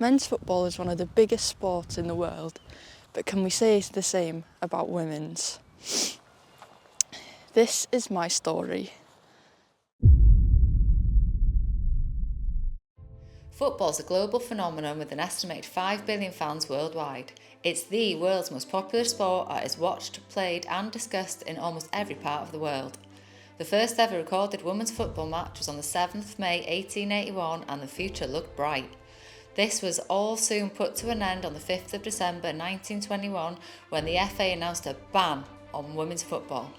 Men's football is one of the biggest sports in the world, but can we say the same about women's? This is my story. Football's a global phenomenon with an estimated 5 billion fans worldwide. It's the world's most popular sport that is watched, played and discussed in almost every part of the world. The first ever recorded women's football match was on the 7th of May 1881 and the future looked bright. This was all soon put to an end on the 5th of December 1921 when the FA announced a ban on women's football.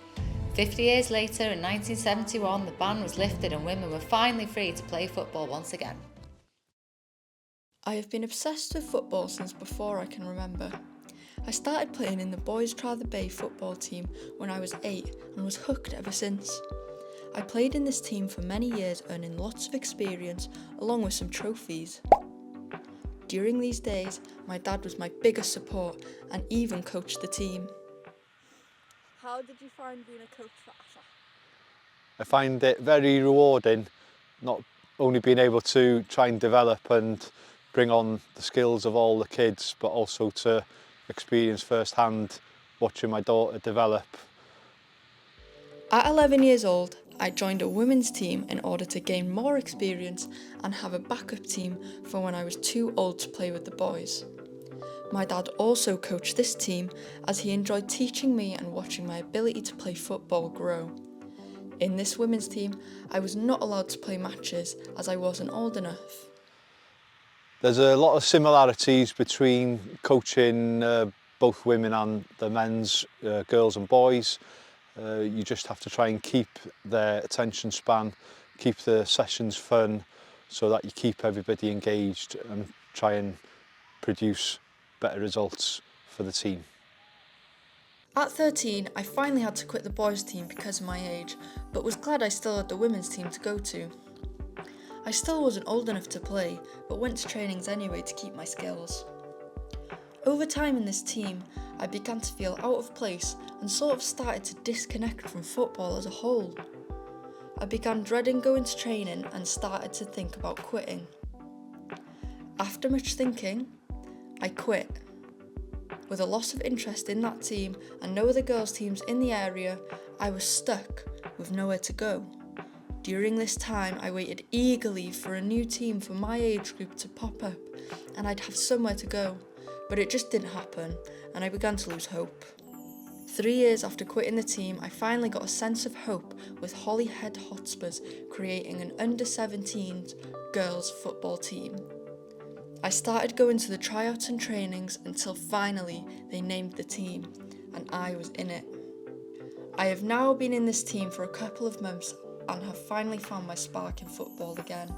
50 years later, in 1971, the ban was lifted and women were finally free to play football once again. I have been obsessed with football since before I can remember. I started playing in the Boys Trather Bay football team when I was 8 and was hooked ever since. I played in this team for many years, earning lots of experience along with some trophies. During these days, my dad was my biggest support and even coached the team. How did you find being a coach for ASA? I find it very rewarding, not only being able to try and develop and bring on the skills of all the kids, but also to experience firsthand watching my daughter develop. At 11 years old, I joined a women's team in order to gain more experience and have a backup team for when I was too old to play with the boys. My dad also coached this team as he enjoyed teaching me and watching my ability to play football grow. In this women's team, I was not allowed to play matches as I wasn't old enough. There's a lot of similarities between coaching both women and the men's, girls and boys. You just have to try and keep their attention span, keep the sessions fun so that you keep everybody engaged and try and produce better results for the team. At 13, I finally had to quit the boys' team because of my age, but was glad I still had the women's team to go to. I still wasn't old enough to play, but went to trainings anyway to keep my skills. Over time in this team, I began to feel out of place and sort of started to disconnect from football as a whole. I began dreading going to training and started to think about quitting. After much thinking, I quit. With a loss of interest in that team and no other girls' teams in the area, I was stuck with nowhere to go. During this time, I waited eagerly for a new team for my age group to pop up and I'd have somewhere to go, but it just didn't happen and I began to lose hope. 3 years after quitting the team, I finally got a sense of hope with Holyhead Hotspurs creating an under-17s girls football team. I started going to the tryouts and trainings until finally they named the team and I was in it. I have now been in this team for a couple of months and have finally found my spark in football again.